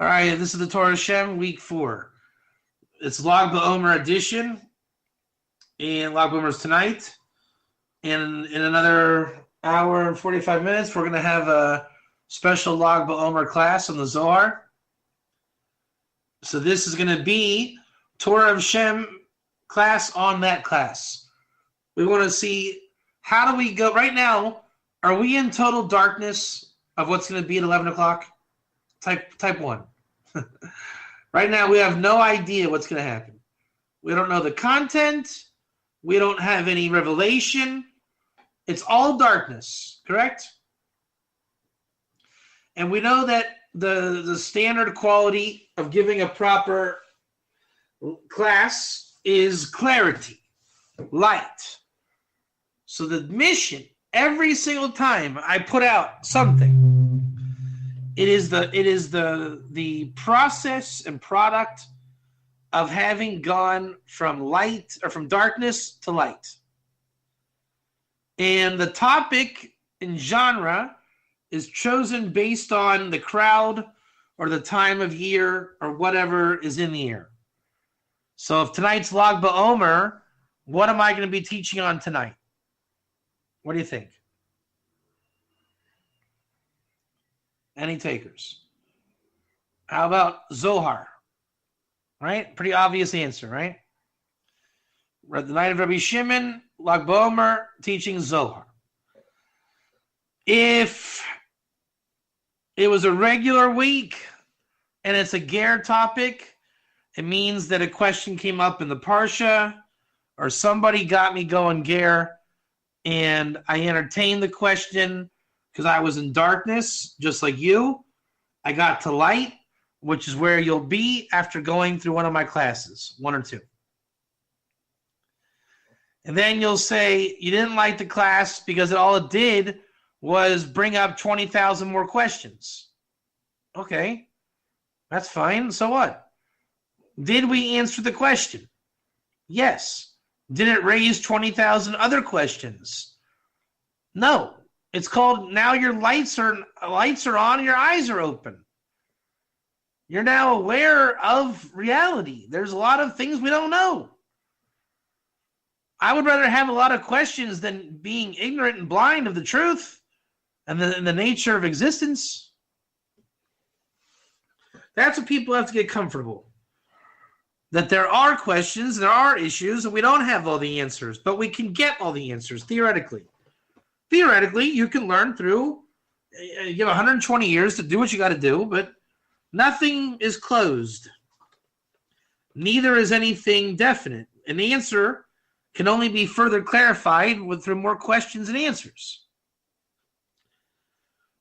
All right, this is the Torah Shem, week 4. It's Lag Omer edition, and Lag Omer is tonight. And in another hour and 45 minutes, we're going to have a special Lag Omer class on the Zohar. So this is going to be Torah of Shem class on that class. We want to see how do we go. Right now, are we in total darkness of what's going to be at 11 o'clock? Type 1. Right now, we have no idea what's going to happen. We don't know the content. We don't have any revelation. It's all darkness, correct? And we know that the standard quality of giving a proper class is clarity, light. So the mission, every single time I put out something, it is the process and product of having gone from light or from darkness to light. And the topic and genre is chosen based on the crowd or the time of year or whatever is in the air. So if tonight's Lag BaOmer, what am I going to be teaching on tonight? What do you think? Any takers? How about Zohar? Right? Pretty obvious answer, right? The night of Rabbi Shimon, Lag BaOmer, teaching Zohar. If it was a regular week and it's a ger topic, it means that a question came up in the Parsha or somebody got me going ger and I entertained the question because I was in darkness, just like you. I got to light, which is where you'll be after going through one of my classes, 1 or 2. And then you'll say you didn't like the class because all it did was bring up 20,000 more questions. Okay, that's fine. So what? Did we answer the question? Yes. Did it raise 20,000 other questions? No. It's called now your lights are on, your eyes are open. You're now aware of reality. There's a lot of things we don't know. I would rather have a lot of questions than being ignorant and blind of the truth and the nature of existence. That's what people have to get comfortable. That there are questions, there are issues, and we don't have all the answers, but we can get all the answers, theoretically. Theoretically, you can learn through, you have 120 years to do what you got to do, but nothing is closed. Neither is anything definite. An answer can only be further clarified through more questions and answers.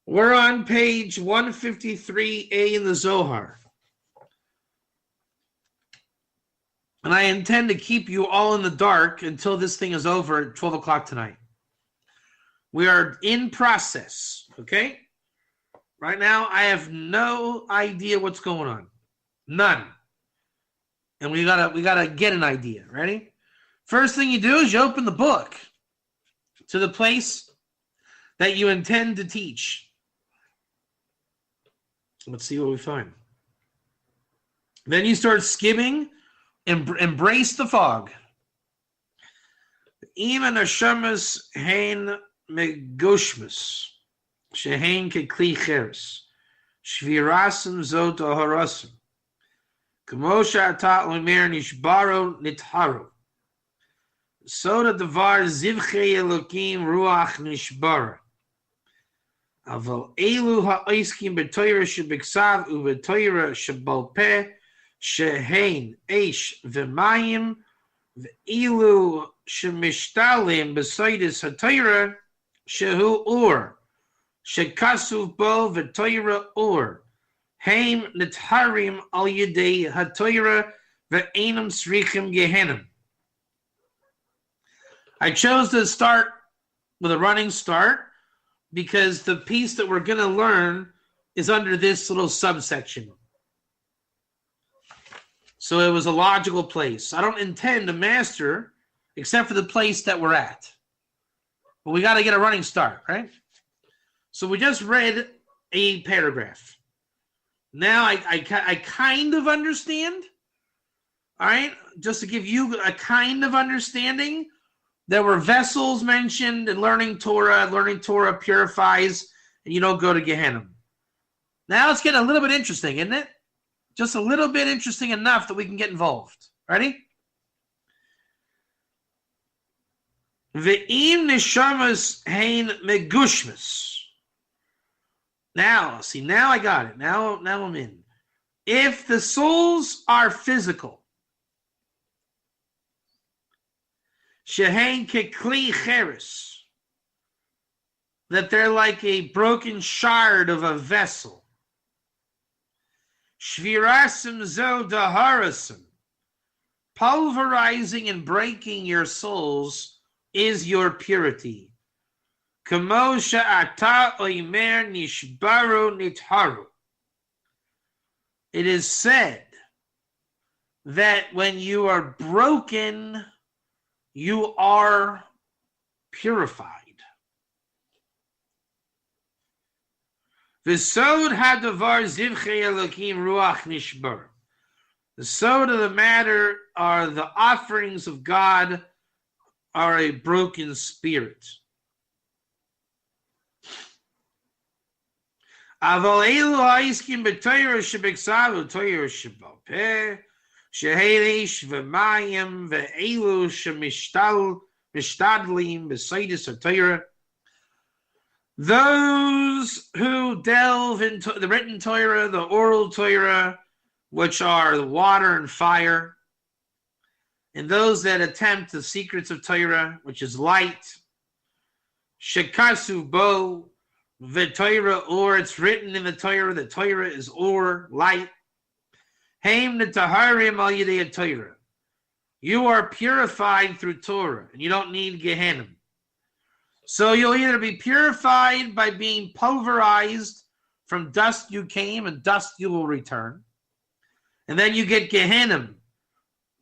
We're on page 153a in the Zohar. And I intend to keep you all in the dark until this thing is over at 12 o'clock tonight. We are in process, okay? Right now, I have no idea what's going on. None. And we gotta get an idea. Ready? First thing you do is you open the book to the place that you intend to teach. Let's see what we find. Then you start skimming. Embrace the fog. Even Hashemus hein megushmus, shehein kekli cheres, shvirasim zot aharasim, k'mosha atat Omer nishbaro nitharu, soda davar zivchei elokim ruach nishbara, aval elu ha'oiskim b'toyra shebiksav u'b'toyra shebal peh, shehein eish v'mayim v'ilu shemishtalim b'soidis ha'toyra shehu ur shekasuv bo v'toyra ur heim nitharim al yedei ha'toyra v'einam srichim gehenim. I chose to start with a running start because the piece that we're going to learn is under this little subsection. So it was a logical place. I don't intend to master except for the place that we're at. But we got to get a running start, right? So we just read a paragraph. Now I kind of understand. All right, just to give you a kind of understanding, there were vessels mentioned in learning Torah. Learning Torah purifies, and you don't go to Gehenna. Now it's getting a little bit interesting, isn't it? Just a little bit interesting enough that we can get involved. Ready? Ve'im neshamas hein megushmas. Now, see, now I got it. Now I'm in. If the souls are physical, shehein kekli cheres, that they're like a broken shard of a vessel. Shvirasim zo daharasim, pulverizing and breaking your souls is your purity. Kamo she'ata omer nishbaru nitharu. It is said that when you are broken, you are purified. V'sod hadavar zivchei elokim ruach nishbar. The sod of the matter are the offerings of God are a broken spirit. Aval elu ha'iskim b'toyra shebeksavu toyra shebal sheherish v'mayim v'elu shemishtadlim b'seidus ha'toyra. Those who delve into the written Torah, the oral Torah, which are the water and fire, and those that attempt the secrets of Torah, which is light, shekasu bo v'Torah, or it's written in the Torah is or, light. Haim netaharim al yidei Torah. You are purified through Torah, and you don't need Gehenna. So you'll either be purified by being pulverized, from dust you came and dust you will return, and then you get Gehenna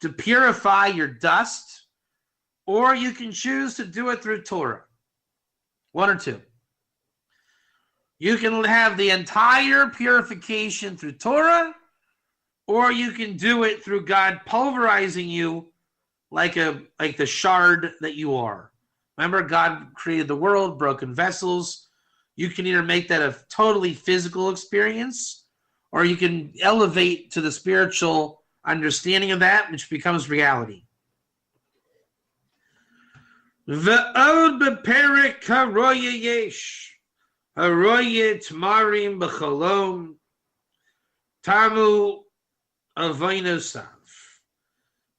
to purify your dust, or you can choose to do it through Torah. One or two. You can have the entire purification through Torah, or you can do it through God pulverizing you like the shard that you are. Remember, God created the world, broken vessels. You can either make that a totally physical experience, or you can elevate to the spiritual understanding of that, which becomes reality. Ve'od beperek haroya yesh, haroya tmarim b'chalom, tamu avaynosav,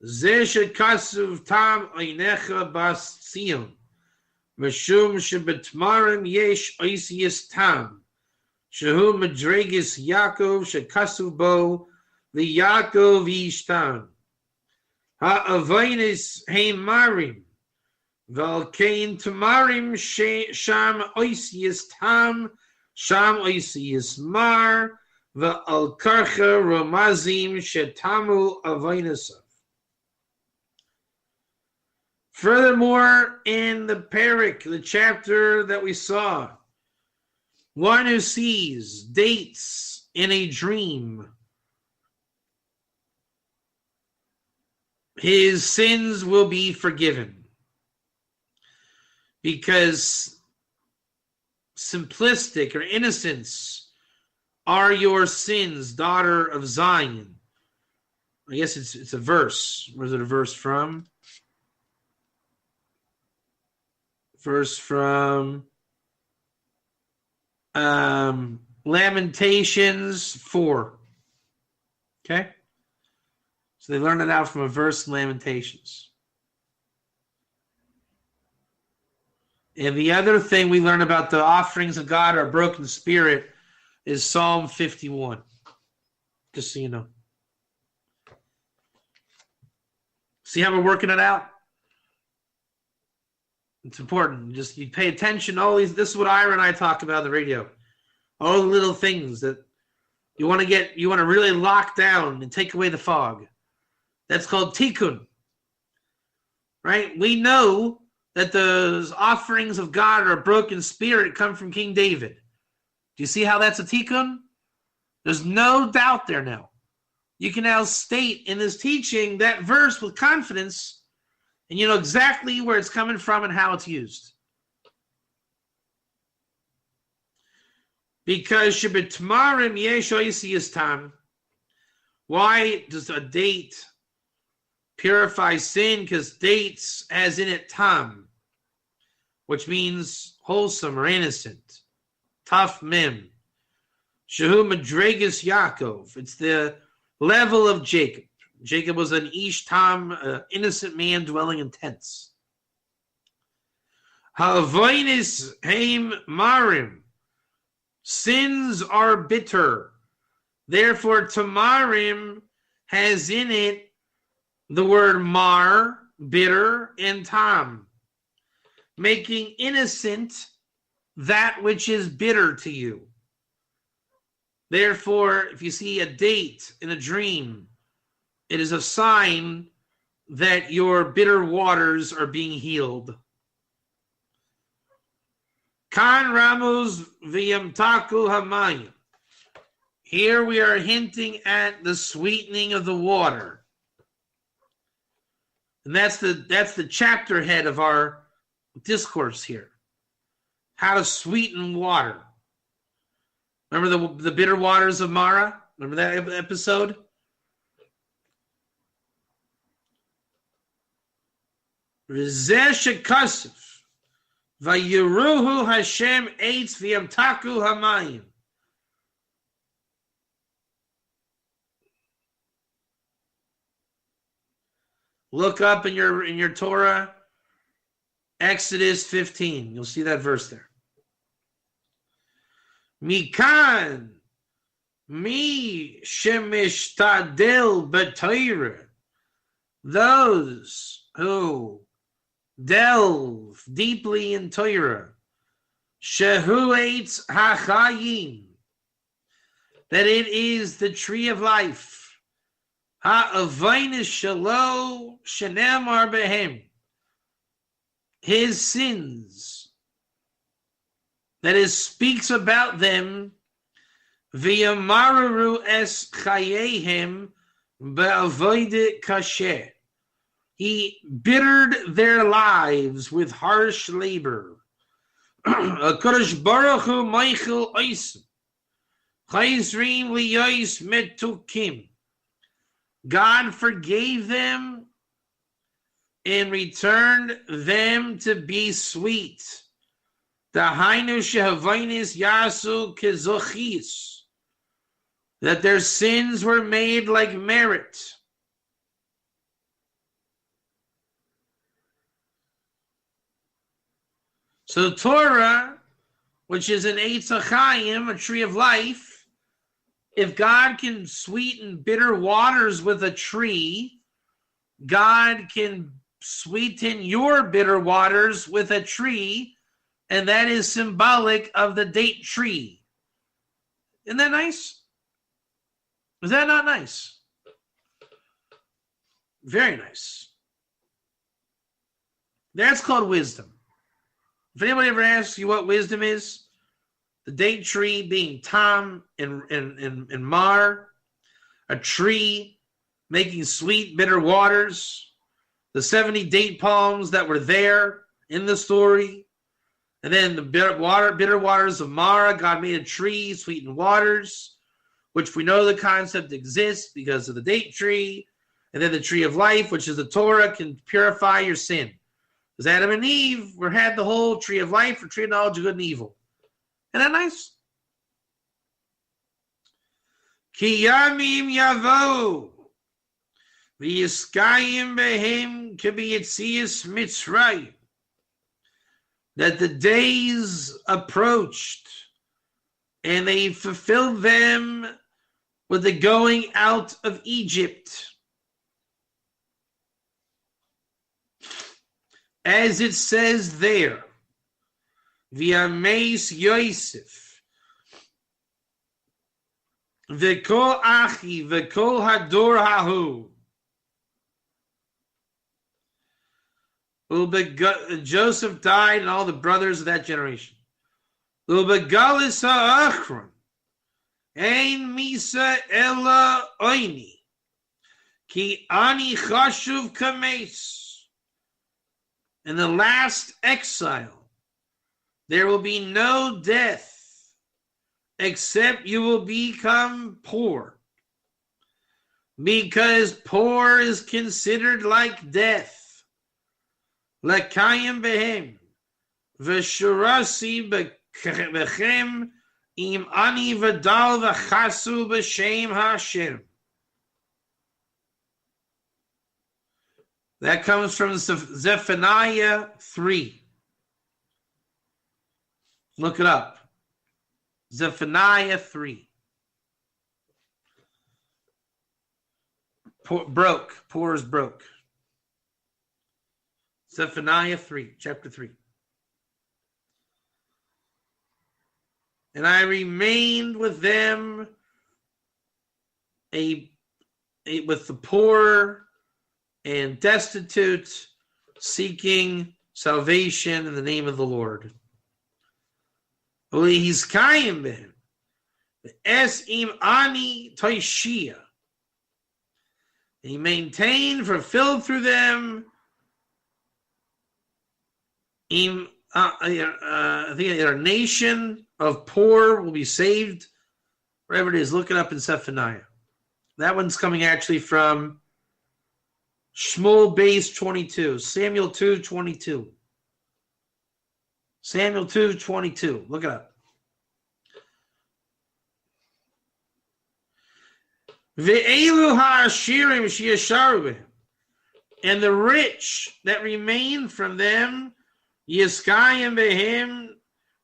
zeh shekasuv tam einecha bas tzion, meshum shebetmarim yesh oisius tam, shehu madregis Yaakov shekasuv bo v'Yaakov yishtan, ha'avaynis heimarim, v'alkein tamarim sham oisius tam, sham oisius mar, v'alkarcha romazim shetamu avaynasav. Furthermore, in the parak, the chapter that we saw, one who sees dates in a dream, his sins will be forgiven. Because simplistic or innocence are your sins, daughter of Zion. I guess it's a verse. Where's it a verse from? Verse from Lamentations 4. Okay? So they learned it out from a verse in Lamentations. And the other thing we learn about the offerings of God, our broken spirit, is Psalm 51. Just so you know. See how we're working it out? It's important. Just you pay attention. All these. This is what Ira and I talk about on the radio. All the little things that you want to really lock down and take away the fog. That's called tikkun. Right? We know that those offerings of God or a broken spirit come from King David. Do you see how that's a tikkun? There's no doubt there now. You can now state in this teaching that verse with confidence, and you know exactly where it's coming from and how it's used. Because Shebetmarim Yesh Oisiyas Tam. Why does a date purify sin? Because dates has in it tam, which means wholesome or innocent. Taf mim. Shehu Madregas Yaakov. It's the level of Jacob. Jacob was an ish tam, innocent man dwelling in tents. Ha'avoinis heim marim. Sins are bitter. Therefore, tamarim has in it the word mar, bitter, and tam, making innocent that which is bitter to you. Therefore, if you see a date in a dream, it is a sign that your bitter waters are being healed. Kan Ramos V'yamtaku Hamayim. Here we are hinting at the sweetening of the water. And that's the chapter head of our discourse here. How to sweeten water. Remember the bitter waters of Mara? Remember that episode? Rizeh shekasif. Vayiruhu Hashem eitz v'yamtaku hamayim. Look up in your Torah, Exodus 15. You'll see that verse there. Mikan mi shemishtadel b'Torah. Those who delve deeply in Torah, shehu eitz hachayim, that it is the tree of life. Ha'avainis shalo shenemar behem. His sins, that is, speaks about them, v'yamaru es chayehem be'avoide kasher. He bittered their lives with harsh labor. HaKadosh Baruch Hu Michael Oisim Chayzrim liyois metukim. God forgave them and returned them to be sweet. Dahainu shehavainis yasu kezochis. That their sins were made like merit. So Torah, which is an Eitz HaChaim, a tree of life, if God can sweeten bitter waters with a tree, God can sweeten your bitter waters with a tree, and that is symbolic of the date tree. Isn't that nice? Is that not nice? Very nice. That's called wisdom. If anybody ever asks you what wisdom is, the date tree being Tam and Mar, a tree making sweet, bitter waters, the 70 date palms that were there in the story, and then the bitter waters of Mara. God made a tree, sweetened waters, which we know the concept exists because of the date tree, and then the tree of life, which is the Torah, can purify your sin. Because Adam and Eve had the whole tree of life, or tree of knowledge of good and evil. Isn't that nice? Ki yamim yavo v'yiskayim behem k'biyitzias Mitzrayim. That the days approached and they fulfilled them with the going out of Egypt. As it says there, V'yameis Yosef, v'kol achi, v'kol hador hahu. Joseph died and all the brothers of that generation. U'begalis ha'achron, Ein misa ella oini. Ki ani chashuv kames. In the last exile, there will be no death, except you will become poor. Because poor is considered like death. Lekayim behem. V'shurasi bechem im ani v'dal v'chasu b'shem Hashem. That comes from Zephaniah 3. Look it up. Zephaniah 3. Poor is broke. Zephaniah 3, chapter 3. And I remained with them with the poor and destitute, seeking salvation in the name of the Lord. He's kaim b'him. Es im ani toishia. He maintained, fulfilled through them. I think a nation of poor will be saved. Wherever it is, look it up in Zephaniah. That one's coming actually from Shmuel base 22, Samuel 2:22. Samuel 2:22. Look it up. Ve'elu ha'ashirim sheyasharu b'hem. And the rich that remain from them, yiskayim b'hem,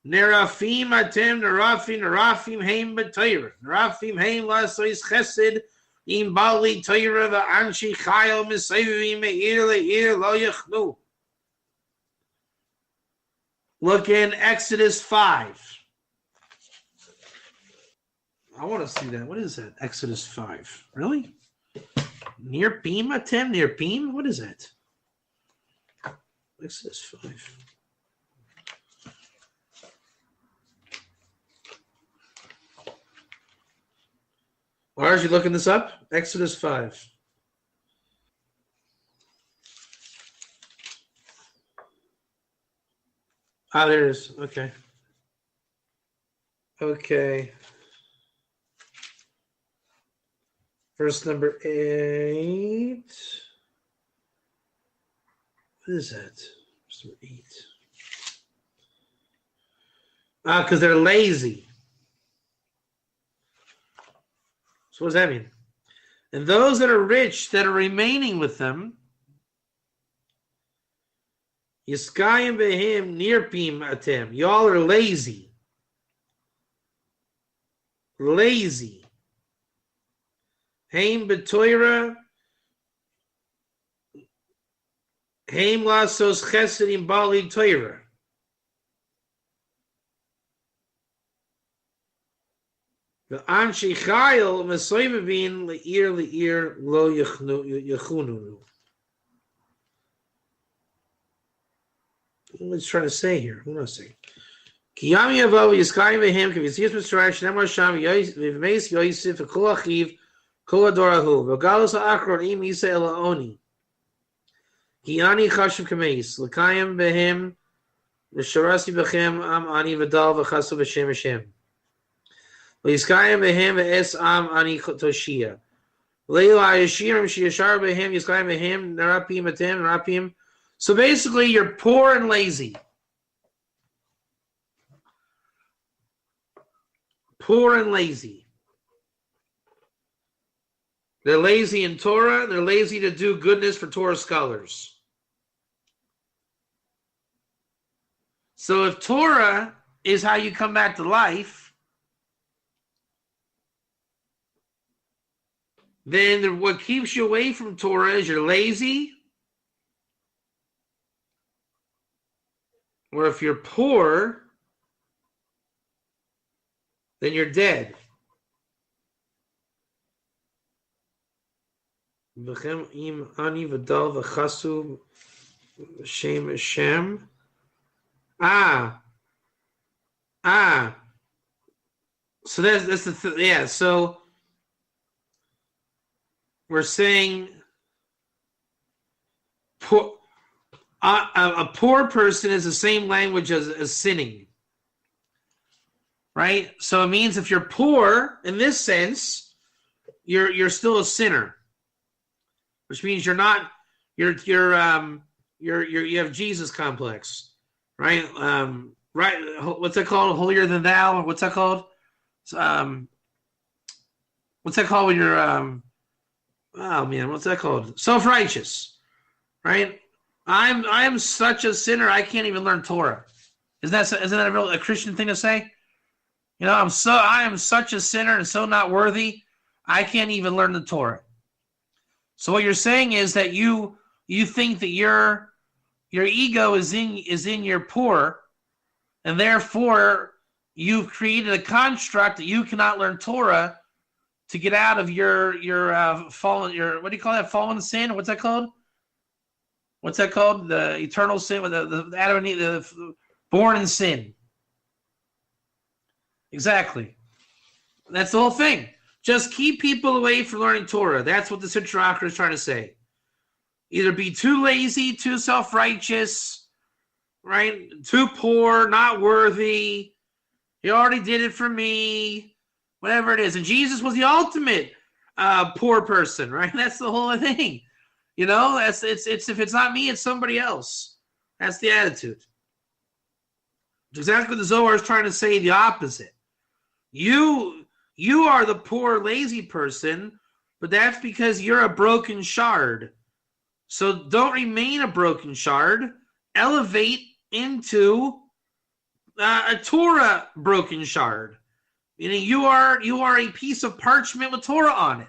nerafim atem, nerafim heim b'Torah, nerafim heim lasois chesed, im bali Torah v'anshi chayil misayvim me'ir le'ir lo yachnu. Look in Exodus 5. I want to see that. What is that? Exodus 5. Really? Near Pim Atem? Near Pim? What is that? Exodus 5. Why are you looking this up? Exodus 5. Ah, there it is. Okay. Okay. Verse number 8. What is that? Verse number 8. Because they're lazy. So what does that mean? And those that are rich that are remaining with them, Yiskayim behim nirpim atem. Y'all are lazy. Lazy. Haim betoira. Haim lasos chesedim bali toira. The anshi chayil mesoyvin leir lo yachunu. What's trying to say here? What am I saying? Kiyami Yavo Yiskayim Behim Kavizis Mitzrayim Shnemar Sham Vivmeis Yosef V'Kol Achiv Kol Adorahu V'Galus Ha'Achron Im Yisa Elaoni Kiyani Chashiv Kameis L'Kayim Behim V'Sharasi B'Chem Am Ani V'Dal V'Chasu V'Shem Hashem V'Yiskayim Behim V'Es Am Ani Toshia Leila Yeshirim Shiyashar Behim Yiskayim Behim Narapim Atem Narapim. So basically, you're poor and lazy. Poor and lazy. They're lazy in Torah. They're lazy to do goodness for Torah scholars. So if Torah is how you come back to life, then what keeps you away from Torah is you're lazy. Or if you're poor, then you're dead. Shem Shem. So that's the yeah. So we're saying poor, a poor person is the same language as sinning, right? So it means if you're poor in this sense, you're still a sinner, which means you have Jesus complex, right? Right? What's that called? Holier than thou? What's that called? What's that called when you're oh man, what's that called? Self-righteous, right? I am such a sinner. I can't even learn Torah. Isn't that a Christian thing to say? You know, I am such a sinner and so not worthy. I can't even learn the Torah. So what you're saying is that you think that your ego is in your poor, and therefore you've created a construct that you cannot learn Torah to get out of your fallen, what do you call that, fallen sin? What's that called? What's that called? The eternal sin, with the Adam and Eve, the born in sin. Exactly. That's the whole thing. Just keep people away from learning Torah. That's what the Sitra Achra is trying to say. Either be too lazy, too self-righteous, right? Too poor, not worthy. He already did it for me. Whatever it is. And Jesus was the ultimate poor person, right? That's the whole thing. You know, it's if it's not me, it's somebody else. That's the attitude. It's exactly what the Zohar is trying to say, the opposite. You are the poor, lazy person, but that's because you're a broken shard. So don't remain a broken shard. Elevate into a Torah broken shard. Meaning you are a piece of parchment with Torah on it.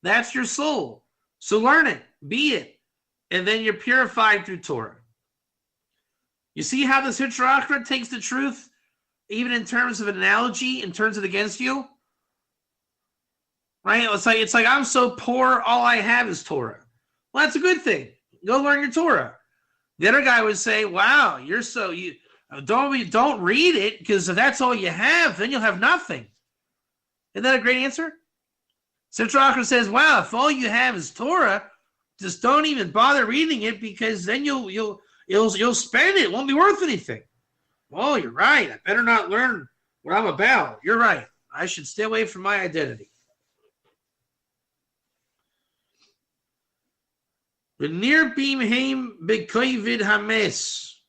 That's your soul. So learn it, be it, and then you're purified through Torah. You see how the Sitra Achra takes the truth, even in terms of an analogy, and turns it against you? Right? It's like I'm so poor, all I have is Torah. Well, that's a good thing. Go learn your Torah. The other guy would say, "Wow, you don't read it, because if that's all you have, then you'll have nothing." Isn't that a great answer? Sitra Achra says, "Wow, if all you have is Torah, just don't even bother reading it, because then you'll spend it. It won't be worth anything." Well, you're right. I better not learn what I'm about. You're right. I should stay away from my identity. V'nirpim heim b'kovid hames.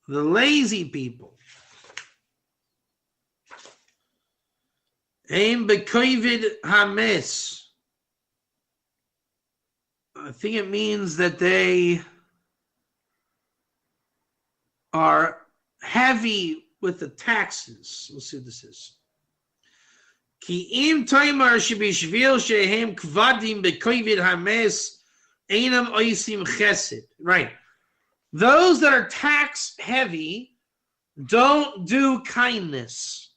The lazy people. Heim b'kovid hames. I think it means that they are heavy with the taxes. Let's see what this is. Ki im toimar shebishvil shehem kvadim bekovid hames einam oisim chesed. Right. Those that are tax heavy don't do kindness.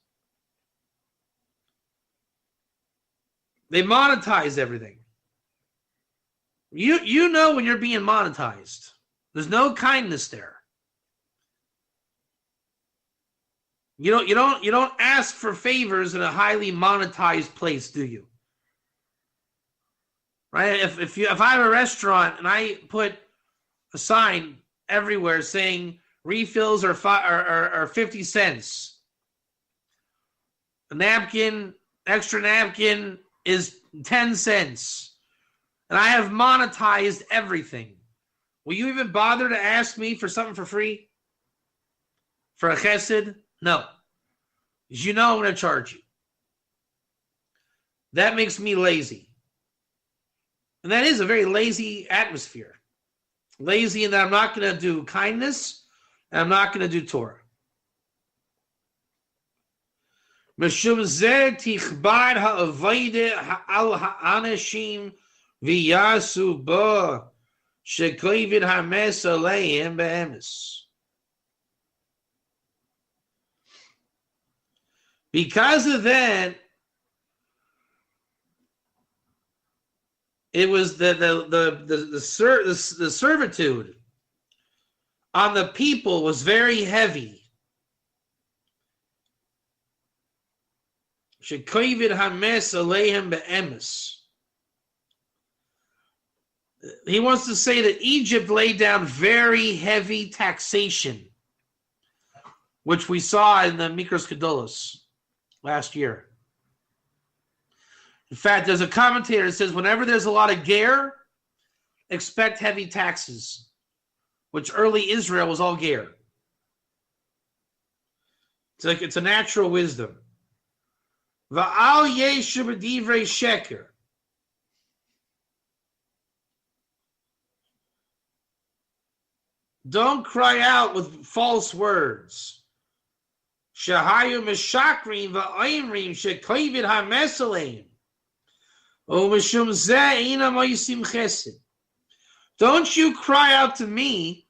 They monetize everything. You know when you're being monetized. There's no kindness there. You don't ask for favors in a highly monetized place, do you? Right? If I have a restaurant and I put a sign everywhere saying refills are 50 cents, a napkin, extra napkin is 10 cents, and I have monetized everything, will you even bother to ask me for something for free? For a chesed? No. Because you know I'm going to charge you. That makes me lazy. And that is a very lazy atmosphere. Lazy in that I'm not going to do kindness, and I'm not going to do Torah. Mishum zeh tichbar ha'avayde ha'al ha'anashim v'yasu ba shekovid hames aleim be'emes. Because of that, it was the servitude on the people was very heavy. Shekovid hames aleihem be'emes. He wants to say that Egypt laid down very heavy taxation, which we saw in the Mikros Kedolos last year. In fact, there's a commentator that says whenever there's a lot of ger, expect heavy taxes, which early Israel was all ger. It's a natural wisdom. Va'al yeshu b'divrei sheker. Don't cry out with false words. Shahayu meshakrim va'ayimrim shekovid hamesalim. O mishum zeh ina moisim chesed. Don't you cry out to me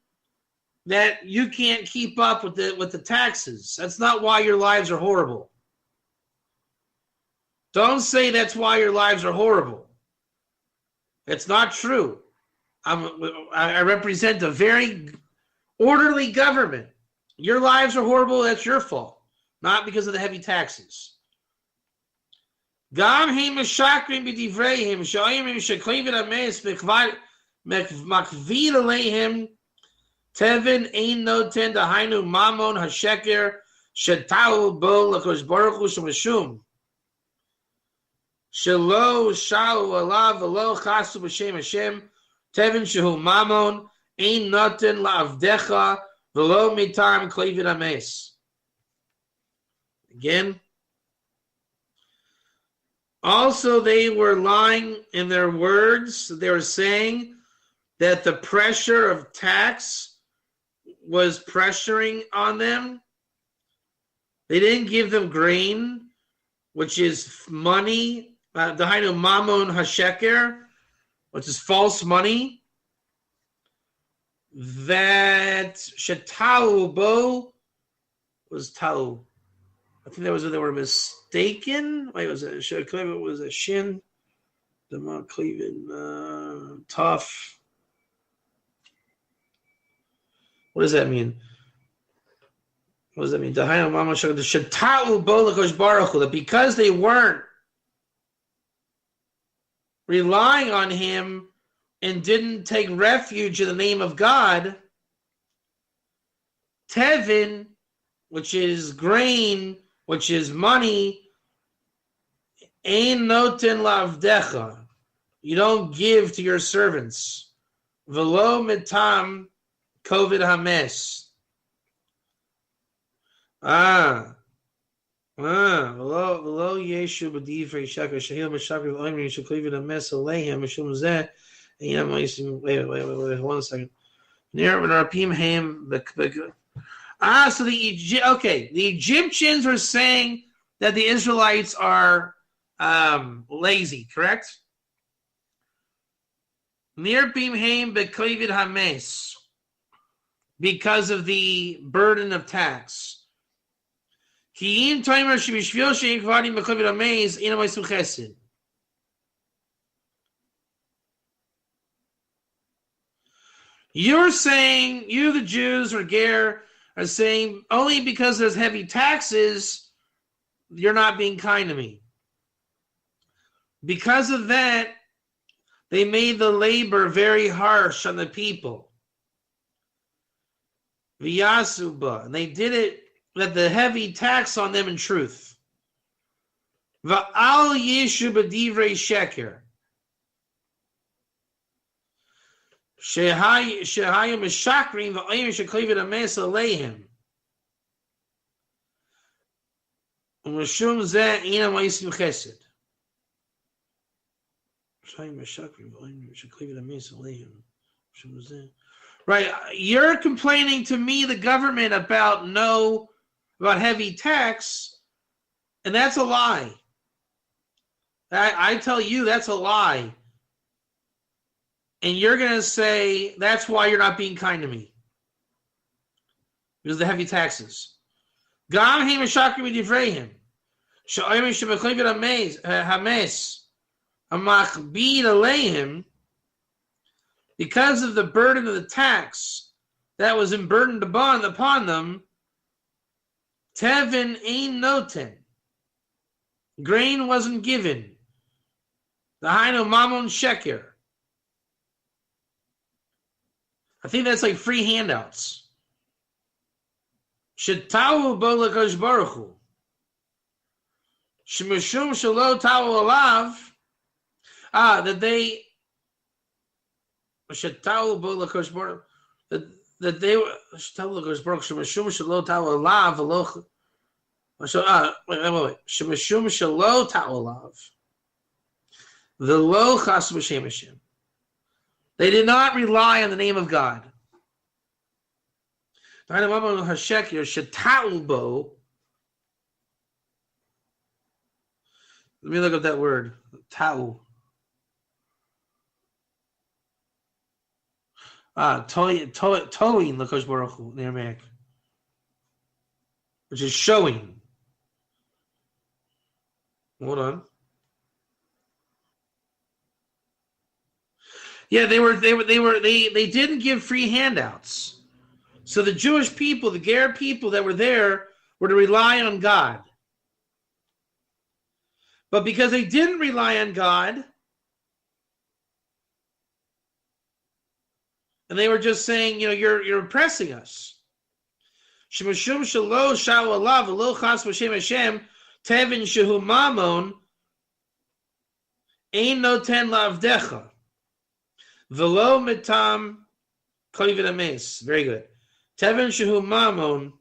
that you can't keep up with the taxes. That's not why your lives are horrible. Don't say that's why your lives are horrible. It's not true. I represent a very orderly government. Your lives are horrible, that's your fault, not because of the heavy taxes. Gam he meshakrim b'divrehim sha'ayim sheklim v'ames makvid aleihim tevin ein noten dahainu mamon hasheker shetau bo l'kosh baruch hu shemashum shelo shau alav v'lo chasu b'shem Hashem tevin shehu mamon ein noten la'avdecha v'lo mitam klivid ames. Again, also they were lying in their words. They were saying that the pressure of tax was pressuring on them. They didn't give them grain, which is money, dahainu mamon hasheker, which is false money. That shetau bo was tau. I think they were mistaken. Wait, was it a shin? The Mount Cleveland tough. What does that mean? What does that mean? That because they weren't relying on him and didn't take refuge in the name of God, Tevin, which is grain, which is money, ein noten lavdecha, you don't give to your servants. Velo mitam kovid hames. Velo yeshu b'divrei sheker shehil meshakrim v'oimrim sheklivid hames aleihem mishum zeh. Wait, 1 second. So the Egyptians were saying that the Israelites are lazy, correct? Because of the burden of tax. You're saying, you the Jews or Ger, are saying only because there's heavy taxes, you're not being kind to me. Because of that, they made the labor very harsh on the people. V'yasuba, and they did it with the heavy tax on them in truth. Va'al yeshu b'divrei sheker. Shehayu meshakrim v'ayim sheklivid ames aleihem. Umashum zeh ina ma'isim chesed. Shehayu meshakrim v'ayim sheklivid ames aleihem. Umashum zeh. Right, you're complaining to me, the government, about heavy tax, and that's a lie. I tell you, that's a lie. And you're going to say, that's why you're not being kind to me. Because of the heavy taxes. Gam he meshakrim b'divrehim. She'omer shebeklivid hames. Hamachbid aleihim. Because of the burden of the tax that was burdened upon them, Tevin ein noten. Grain wasn't given. The Hainu Mamon Sheker. I think that's like free handouts. Shetau bo l'Akadosh Baruch Hu. Shemishum shelo tau alav. That they Shetau bo l'Akadosh Baruch Hu. That they were Shetau l'Akadosh Baruch Hu. Shemishum shelo tau alav v'loch. Wait. Shemishum shelo tau alav. The lo chas v'shem Hashem. They did not rely on the name of God. Let me look up that word. Ta'u. Toin l'Akadosh Baruch Hu in Aramaic, which is showing. Hold on. Yeah, they didn't give free handouts. So the Jewish people, the Ger people that were there, were to rely on God. But because they didn't rely on God, and they were just saying, you're oppressing us. Shemashum shalo shal alav v'lo chas v'shem Hashem tevin shehu mamon ein noten lavdecha. Velo mitam koivin ames. Very good. Tevin shehu mamon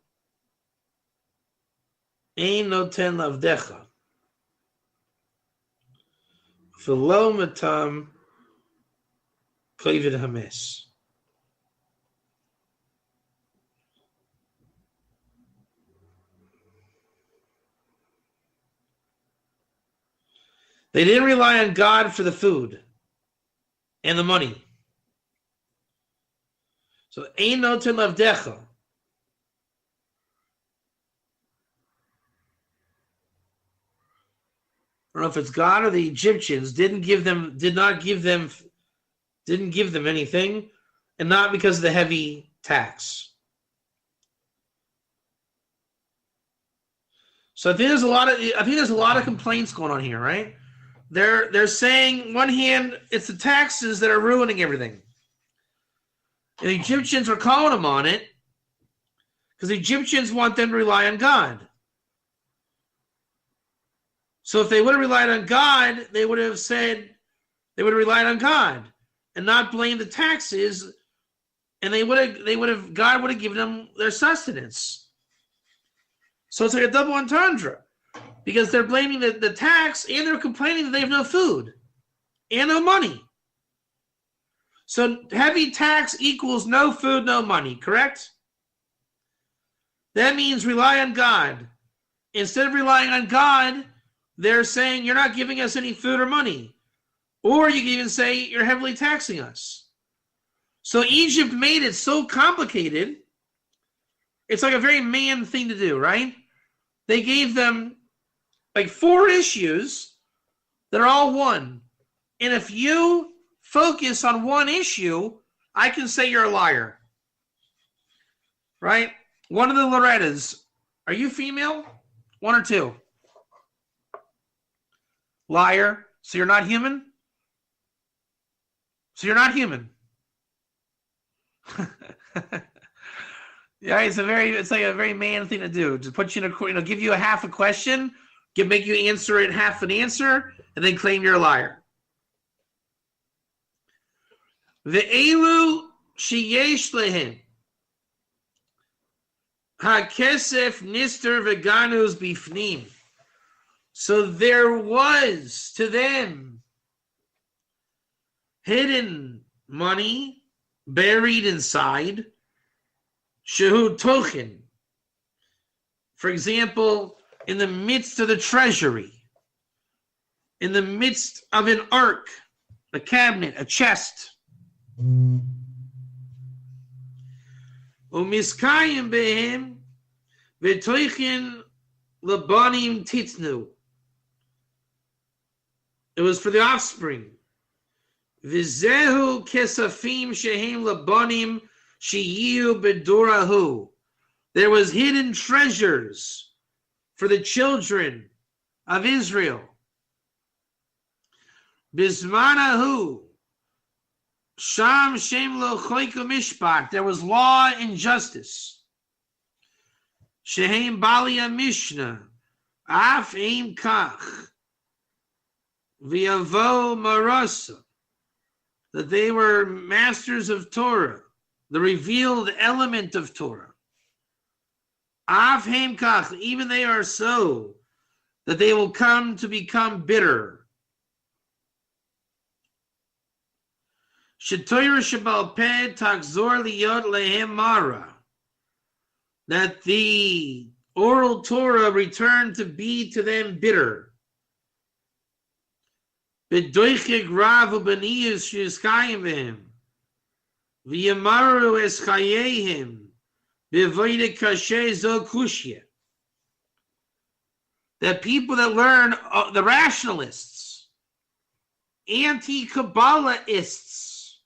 ein noten lavdecha. Velo mitam koivin ames. They didn't rely on God for the food and the money. So, ein noten lavdecha. I don't know if it's God or the Egyptians didn't give them anything, and not because of the heavy tax. So I think there's a lot of complaints going on here, right? They're saying, one hand, it's the taxes that are ruining everything. And the Egyptians are calling them on it because the Egyptians want them to rely on God. So if they would have relied on God, they would have relied on God and not blamed the taxes, and God would have given them their sustenance. So it's like a double entendre, because they're blaming the tax and they're complaining that they have no food and no money. So heavy tax equals no food, no money, correct? That means rely on God. Instead of relying on God, they're saying you're not giving us any food or money. Or you can even say you're heavily taxing us. So Egypt made it so complicated. It's like a very man thing to do, right? They gave them like 4 issues that are all one. And if you focus on one issue, I can say you're a liar. Right? One of the Lorettas. Are you female? 1 or 2? Liar. So you're not human? So you're not human. Yeah, it's like a very man thing to do. To put you in a, give you a half a question, make you answer it half an answer, and then claim you're a liar. Ve'elu sheyesh lehem hakesef nister veganus bifnim. So there was to them hidden money buried inside. Shehu tochen. For example, in the midst of the treasury, in the midst of an ark, a cabinet, a chest. Umiskayim behem v'toichin labanim titnu. It was for the offspring. V'zehu kesafim shehem labanim shiyu bedurahu. There was hidden treasures for the children of Israel. Bismanahu, Sham Shem Lo Choiku Mishpat. There was law and justice. Shehem Balia Mishnah, Af Eim Kach, V'Yavo Marasa, that they were masters of Torah, the revealed element of Torah. Af Eim Kach, even they are so, that they will come to become bitter. Shetoira Shabal Peh Takzor Liyot Lehem Mara, that the oral Torah returned to be to them bitter. B'doichik Rav u'baniyus she'eskayim v'hem, v'yamaru es chayehim, b'voide kasher zo kushya. That people that learn, the rationalists, anti-Kabbalaists,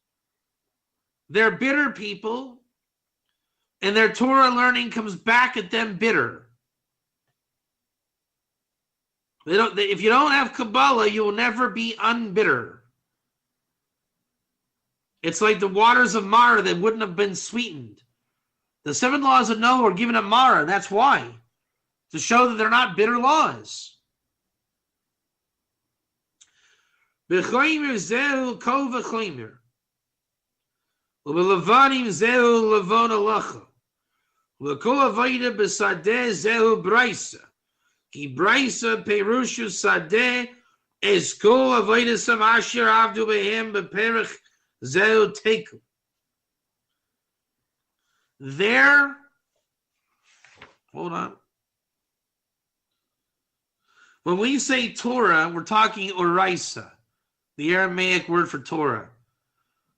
they're bitter people, and their Torah learning comes back at them bitter. If you don't have Kabbalah, you will never be unbitter. It's like the waters of Mara that wouldn't have been sweetened. The 7 laws of Noah were given at Mara. That's why. To show that they're not bitter laws. B'choimer zehu kol v'choimer. U'b'levanim zehu levon alacha. U'kol avoda b'sadeh zehu braisa. Ki braisa perushu sadeh es kol avoda sam asher avdu behem b'perich zehu teku. There, hold on. When we say Torah, we're talking oraisa, the Aramaic word for Torah,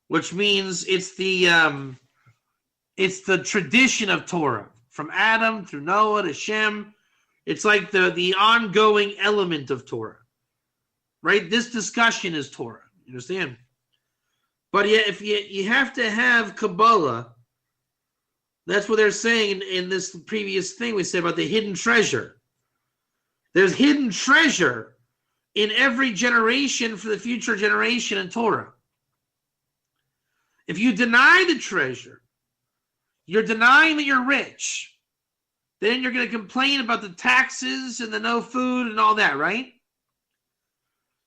which means it's the tradition of Torah from Adam through Noah to Shem. It's like the ongoing element of Torah, right? This discussion is Torah. You understand? But yet, if you have to have Kabbalah, that's what they're saying in this previous thing we said about the hidden treasure. There's hidden treasure in every generation for the future generation in Torah. If you deny the treasure, you're denying that you're rich. Then you're going to complain about the taxes and the no food and all that, right?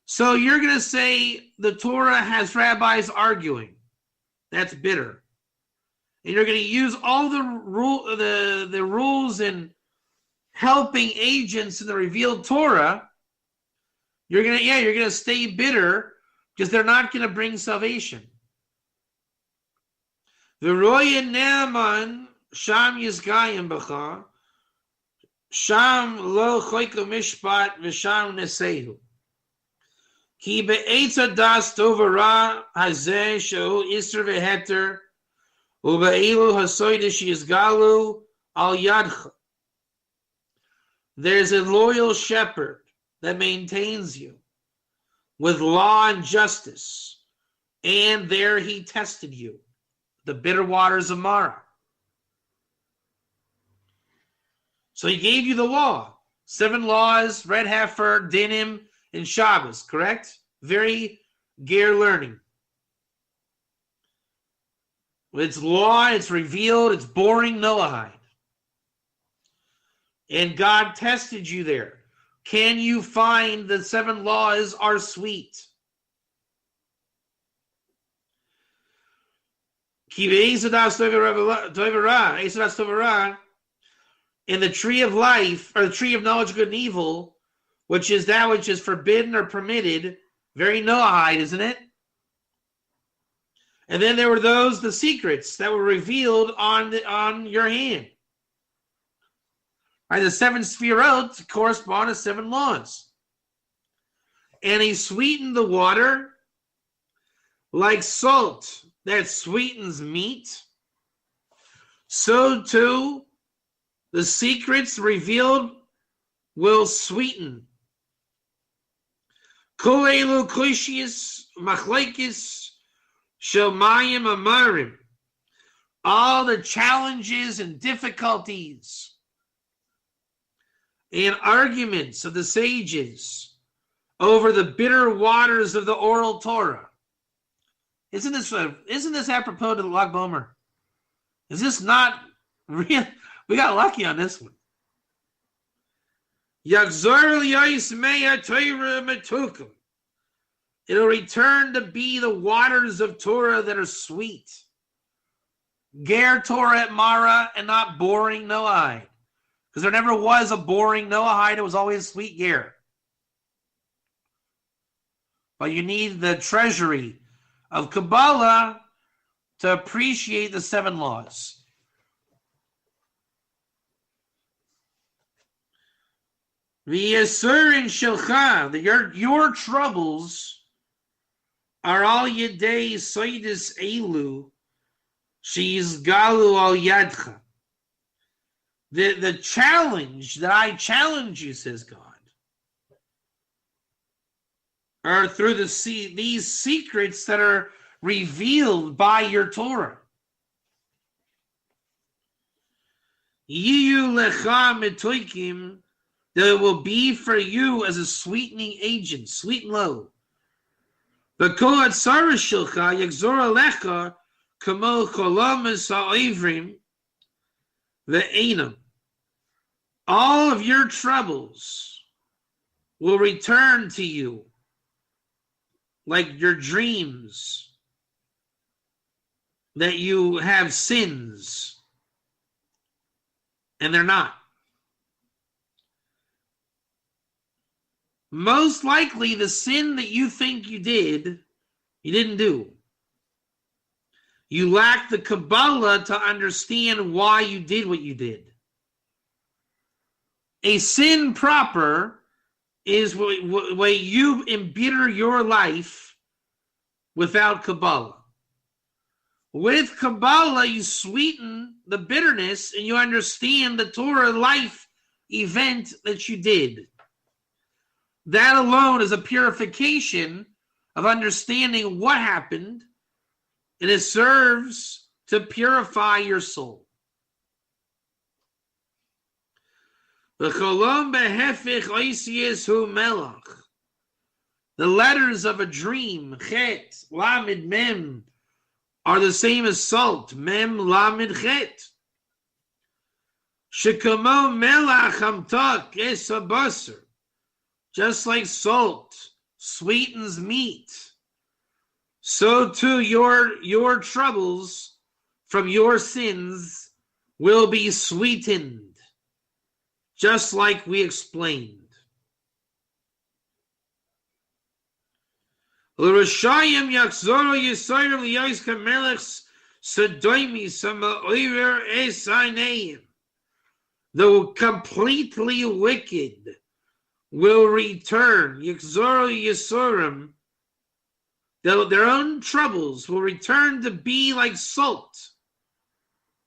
So you're going to say the Torah has rabbis arguing. That's bitter. And you're going to use all the rules and helping agents in the revealed Torah. You're gonna stay bitter because they're not going to bring salvation. V'roya ne'aman sham yizgayim b'cha, sham lo choyko mishpat v'sham nesehu. Ki be'etza das tovara hazeh shehu isr v'heter u'be'ilu hasoydish yizgalu al yadcha. There's a loyal shepherd that maintains you with law and justice, and there he tested you, the bitter waters of Mara. So he gave you the law, 7 laws, red heifer, dinim, and Shabbos, correct? Very ger learning. It's law, it's revealed, it's boring Noahide. And God tested you there. Can you find the 7 laws are sweet? In the tree of life, or the tree of knowledge of good and evil, which is that which is forbidden or permitted, very Noahide, isn't it? And then there were the secrets that were revealed on your hand. Right, the 7 sefirot correspond to 7 laws. And he sweetened the water like salt that sweetens meat. So too, the secrets revealed will sweeten. Kol elu koshiyos machlokes shel mayim amarim. All the challenges and difficulties and arguments of the sages over the bitter waters of the oral Torah. Isn't this apropos to the Lag BaOmer? Is this not real? We got lucky on this one. It'll return to be the waters of Torah that are sweet. Ger Torah at Mara, and not boring Noahide. Because there never was a boring Noahide, it was always sweet Ger. But you need the treasury of Kabbalah to appreciate the 7 laws. V'yasurin shilcha, your troubles are all yedei soidis elu, she's galu al yadcha. The challenge that I challenge you, says God, are through these secrets that are revealed by your Torah. Yiyu lecha metoikim, that will be for you as a sweetening agent, sweet and low. V'kol hatzara shilcha yagzor alecha kamo cholamas ha'ivrim ve'enam. All of your troubles will return to you like your dreams, that you have sins, and they're not. Most likely the sin that you think you did, you didn't do. You lack the Kabbalah to understand why you did what you did. A sin proper is where you embitter your life without Kabbalah. With Kabbalah, you sweeten the bitterness and you understand the Torah life event that you did. That alone is a purification of understanding what happened, and it serves to purify your soul. The letters of a dream, chet, lamed, mem, are the same as salt, mem, lamed, chet. Shekamo melach hamtak es habasar. Just like salt sweetens meat, so too your troubles from your sins will be sweetened, just like we explained. L'rashayim yakzoro yisayim liyos kamelechs sadoimi sama oiver esaneim. The completely wicked will return, Yixoro Yisurim, their own troubles will return to be like salt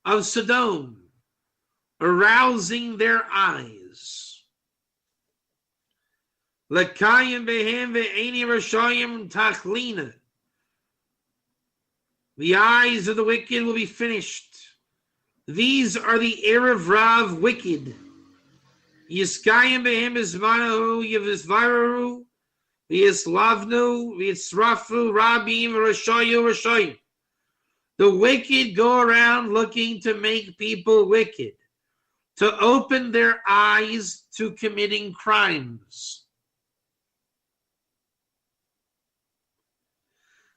of Sodom, arousing their eyes. L'kayim behem ve'eni rashayim tachlina. The eyes of the wicked will be finished. These are the Erev Rav wicked. Yiskayim behem izmanahu yivisvarahu v'yislavnu v'yisrafu rabim rashayu. The wicked go around looking to make people wicked, to open their eyes to committing crimes.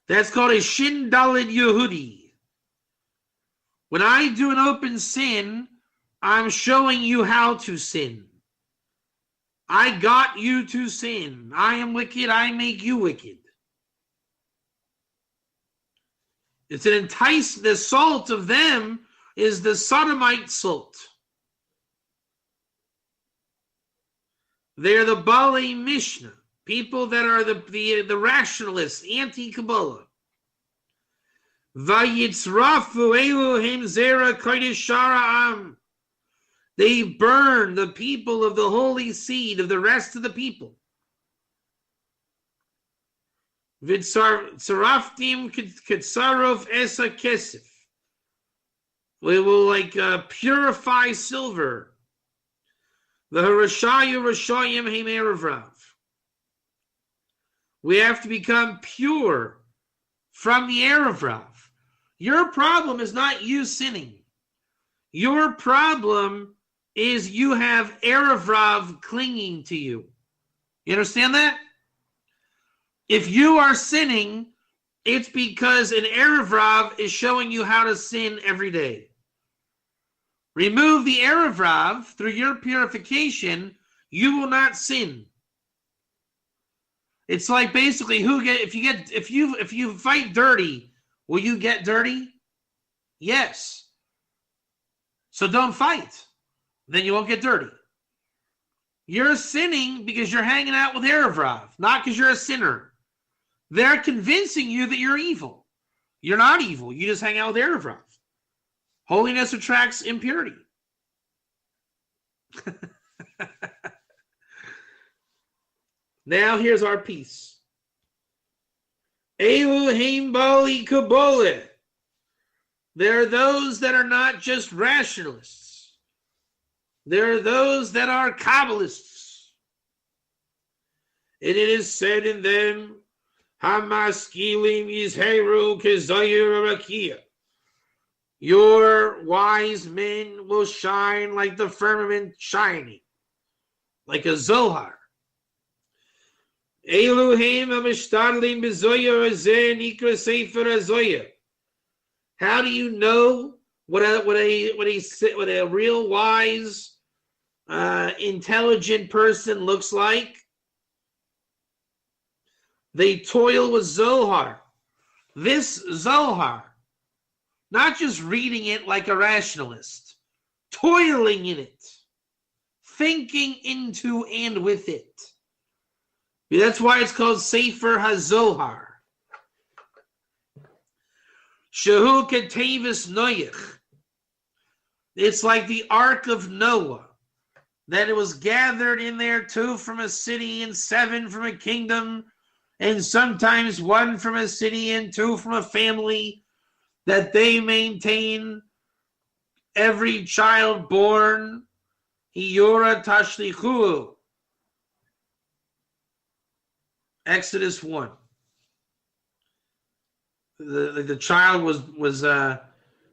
That's called a Shin Daled Yehudi. When I do an open sin, I'm showing you how to sin. I got you to sin. I am wicked, I make you wicked. It's an the salt of them is the sodomite salt. They're the Baalei Mishnah, people that are the rationalists, anti-Kabbalah. Vayitzrafu Elohim Zera Kodesh Shara'am. They burn the people of the holy seed of the rest of the people. Vitzaraftim Kitsarov Esa Kesef. We will purify silver. We have to become pure from the Erev Rav. Your problem is not you sinning. Your problem is you have Erev Rav clinging to you. You understand that? If you are sinning, it's because an Erev Rav is showing you how to sin every day. Remove the Erev Rav through your purification, you will not sin. It's like basically if you fight dirty, will you get dirty? Yes. So don't fight. Then you won't get dirty. You're sinning because you're hanging out with Erev Rav, not because you're a sinner. They're convincing you that you're evil. You're not evil. You just hang out with Erev Rav. Holiness attracts impurity. Now here's our piece. Elohim Bali Kabbalah. There are those that are not just rationalists. There are those that are Kabbalists. And it is said in them, Hamaskilim Yizheru Kezoyer Rakia. Your wise men will shine like the firmament shining, like a Zohar. Elohim Amishtalim Bezoyer Azeh Nikra Sefer Azoyer. How do you know what a real wise, intelligent person looks like? They toil with Zohar. This Zohar, not just reading it like a rationalist, toiling in it, thinking into and with it. That's why it's called Sefer HaZohar. Shehu Ketevis Noach. It's like the Ark of Noah, that it was gathered in there 2 from a city and 7 from a kingdom, and sometimes 1 from a city and 2 from a family, that they maintain every child born. Iyora Tashlichu. Exodus 1. The child was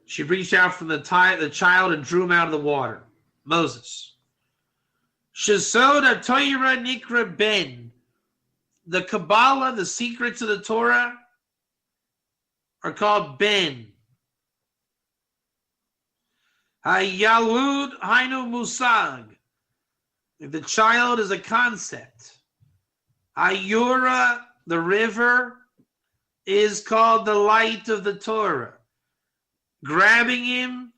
she reached out from the child and drew him out of the water. Moses. Shesod Torah Nikra Ben. The Kabbalah, the secrets of the Torah, are called Ben. Hayalud Hainu Musag. The child is a concept. Ayura, the river, is called the light of the Torah. Grabbing him,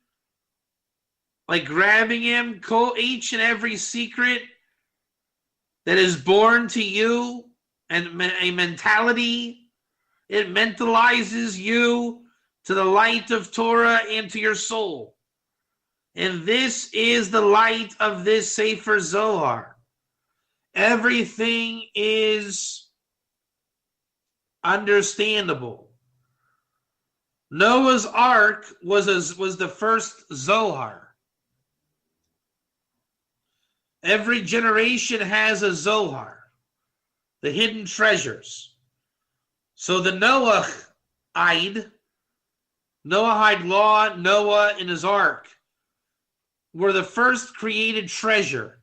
each and every secret that is born to you, and a mentality, it mentalizes you to the light of Torah and to your soul. And this is the light of this Sefer Zohar. Everything is understandable. Noah's Ark was the first Zohar. Every generation has a Zohar, the hidden treasures. So the Noahide law, Noah and his Ark, were the first created treasure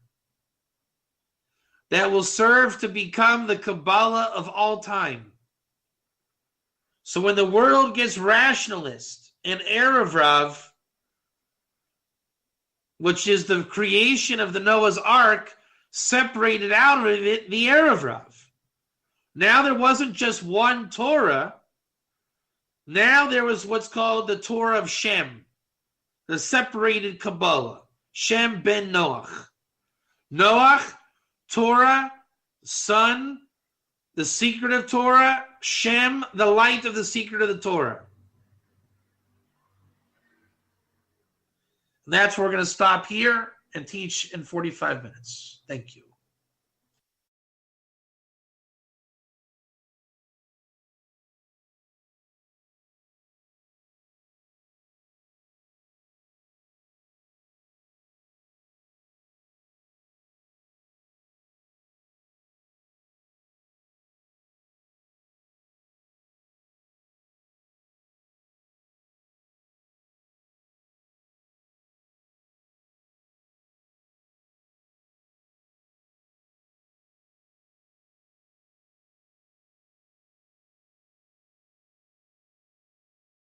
that will serve to become the Kabbalah of all time. So when the world gets rationalist and Erev Rav, which is the creation of the Noah's Ark, separated out of it the Erev Rav. Now there wasn't just one Torah. Now there was what's called the Torah of Shem, the separated Kabbalah. Shem ben Noach. Noach, Torah, Son, the secret of Torah. Shem, the light of the secret of the Torah. And that's where we're going to stop here and teach in 45 minutes. Thank you.